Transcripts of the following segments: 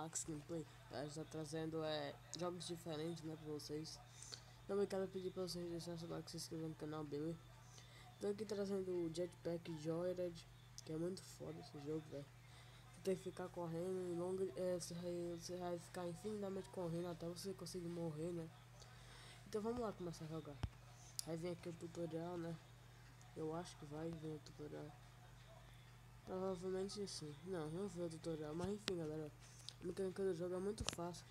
Max Gameplay. A gente tá trazendo jogos diferentes, né, pra vocês. Também quero pedir pra vocês deixarem seu like e se inscrever no canal, beleza? Tô aqui trazendo o Jetpack Joyride, que é muito foda esse jogo, velho. Você tem que ficar correndo, você vai ficar infinitamente correndo até você conseguir morrer, né? Então vamos lá começar a jogar. Aí vem aqui o tutorial, né? Eu acho que vai vir o tutorial. Provavelmente sim. Não vi o tutorial, mas enfim, galera. A mecânica do jogo é muito fácil.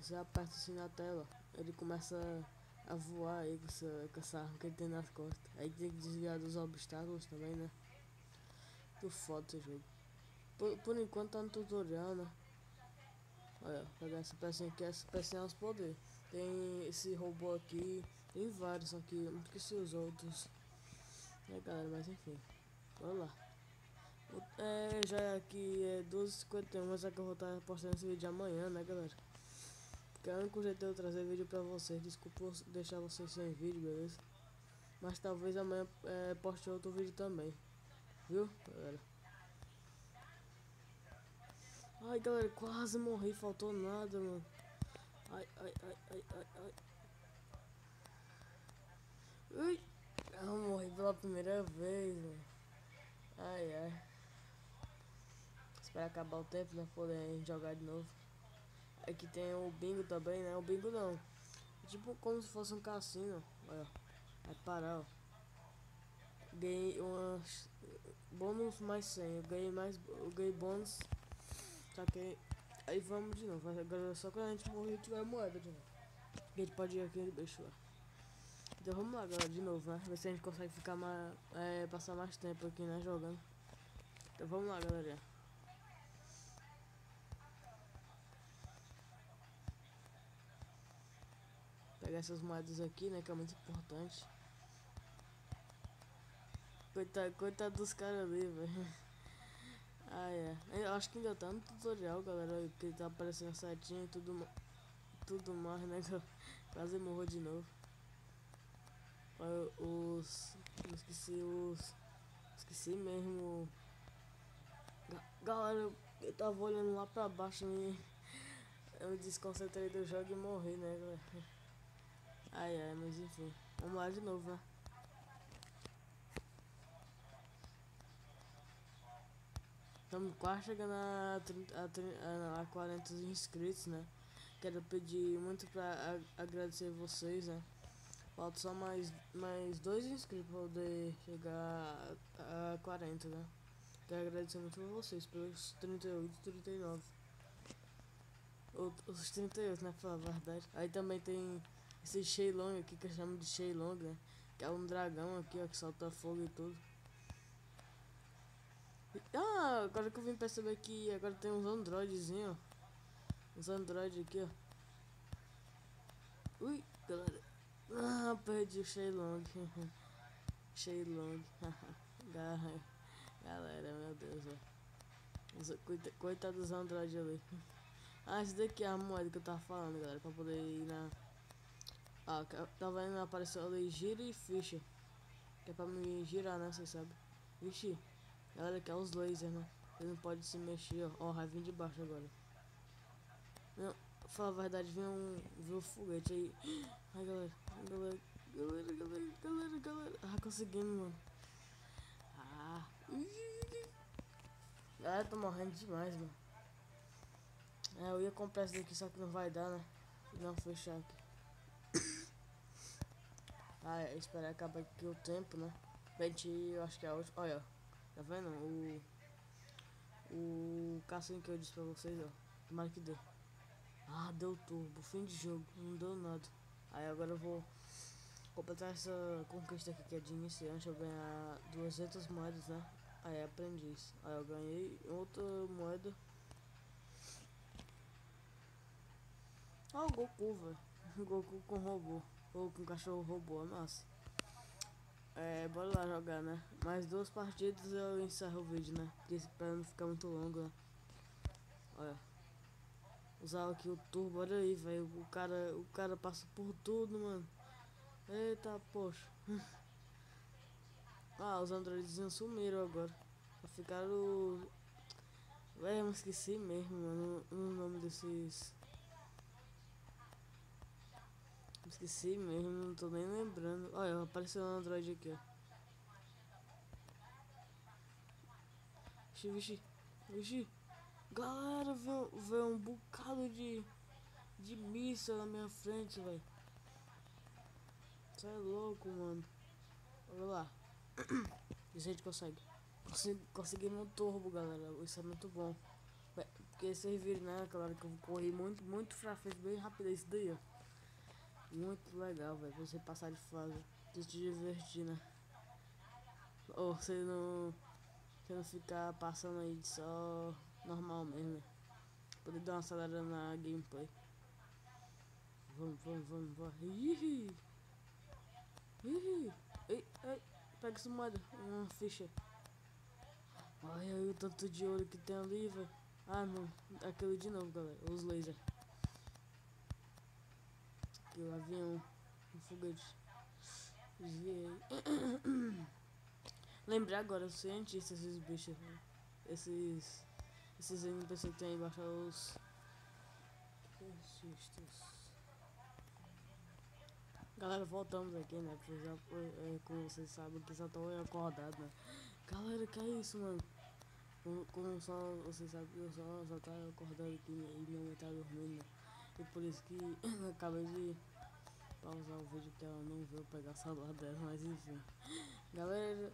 Você aperta assim na tela, ele começa a voar aí com essa arma que ele tem nas costas. Aí tem que desviar dos obstáculos também, né? Muito foda esse jogo. Por enquanto tá no tutorial, né? Olha, pegar essa pecinha aqui, essa pecinha é os poderes. Tem esse robô aqui, tem vários aqui, eu não esqueci os outros. Galera, mas enfim, bora lá. Já é aqui é 12h51, mas é que eu vou estar postando esse vídeo amanhã, né, galera? Que é o único jeito de eu trazer vídeo pra vocês. Desculpa deixar vocês sem vídeo, beleza? Mas talvez amanhã poste outro vídeo também. Viu, galera? Ai, galera, quase morri. Faltou nada, mano. Ai. Ui, eu morri pela primeira vez, mano. Ai. Espera acabar o tempo, né? Poder jogar de novo. Aqui tem o bingo também, né? O bingo não. Tipo como se fosse um cassino. Olha, vai parar, ó. Ganhei umas bônus mais 100. Eu ganhei bônus. Só que aí vamos de novo. Agora só quando a gente morrer a gente vai moeda de novo. A gente pode ir aqui bicho lá. Então vamos lá, galera, de novo, né? Ver se a gente consegue ficar mais. Passar mais tempo aqui, né? Jogando. Então vamos lá, galera. Pegar essas moedas aqui, né? Que é muito importante. Coitado dos caras ali, velho. Eu acho que ainda tá no tutorial, galera. Que tá aparecendo setinha e tudo mais, né? Quase morro de novo. Eu esqueci esqueci mesmo. Galera, eu tava olhando lá pra baixo e eu me desconcentrei do jogo e morri, né, galera? Mas enfim. Vamos lá de novo, né? Estamos quase chegando a 40 inscritos, né? Quero pedir muito pra agradecer vocês, né? Falta só mais dois inscritos pra poder chegar a 40, né? Quero agradecer muito a vocês pelos 38, 39. Os 38, né? Pra falar a verdade. Aí também tem esse Shenlong aqui que eu chamo de Shenlong, né? Que é um dragão aqui, ó, que solta fogo e tudo. Agora que eu vim perceber que agora tem uns androidezinhos, ó. Uns androides aqui, ó. Ui, galera. Perdi o Shenlong. Shenlong. Galera, meu Deus, velho. Coitado dos androides ali. Esse daqui é a moeda que eu tava falando, galera. Pra poder ir na. Tá vendo? Apareceu ali gira e ficha. Que é pra me girar, né? Você sabe. Vixe, galera, que é os lasers, né? Ele não pode se mexer, ó. Ó, vai vir de baixo agora. Não, pra falar a verdade, viu um foguete aí. Ai, galera. Conseguimos, mano. Galera, tô morrendo demais, mano. Eu ia comprar esse daqui, só que não vai dar, né? Não, fechar aqui. Esperar acabar aqui o tempo, né? Eu acho que é a última. Olha, tá vendo? O cassino que eu disse pra vocês, ó. Tomara que dê. Deu turbo. Fim de jogo. Não deu nada. Aí agora eu vou completar essa conquista aqui que é de iniciante. Eu ganhar 200 moedas, né? Aí aprendiz. Aí eu ganhei outra moeda. O Goku, velho. Goku com robô. Ou com cachorro robô, nossa. Bora lá jogar, né? Mais duas partidas eu encerro o vídeo, né? Porque pra não ficar muito longo, né? Olha. Usar aqui o turbo, olha aí, velho. O cara passa por tudo, mano. Eita, poxa. Os androides sumiram agora. Só ficaram. Véi, eu me esqueci mesmo, mano. O desses. Esqueci mesmo, não tô nem lembrando. Olha, apareceu um Android aqui, ó. Vixe, vixe, vixe. Galera, veio um bocado de míssil na minha frente, velho. Você é louco, mano. Olha lá. Isso a gente consegue. Conseguimos um turbo, galera. Isso é muito bom. Porque vocês viram, né, galera, que eu corri muito pra frente, bem rápido. Isso daí, ó. Muito legal, velho. Você passar de fase. De se divertir, né? Ou você não ficar passando aí de só normal mesmo, né? Poder dar uma acelerada na gameplay. Vamos. Ih, ih, ei, pega essa moeda, uma ficha. Olha aí o tanto de ouro que tem ali, velho. Ah, não, aquele de novo, galera, os lasers. Aqui o avião, um foguete. Lembrar agora, os cientistas, esses bichos, né? Esses NPC que tem aí embaixo, os cientistas. Galera, voltamos aqui, né? Porque já, como vocês sabem, que só tô acordado, né? Galera, que é isso, mano? Como só vocês sabem, eu só tava acordado aqui, né? E minha mãe tá dormindo, né? E por isso que eu acabei de pausar o vídeo que ela não veio pegar o celular dela, mas enfim. Galera,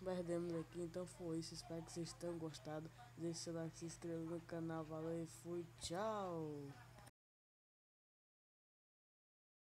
perdemos aqui, então foi isso. Espero que vocês tenham gostado. Deixe seu like, se inscreva no canal, valeu e fui, tchau!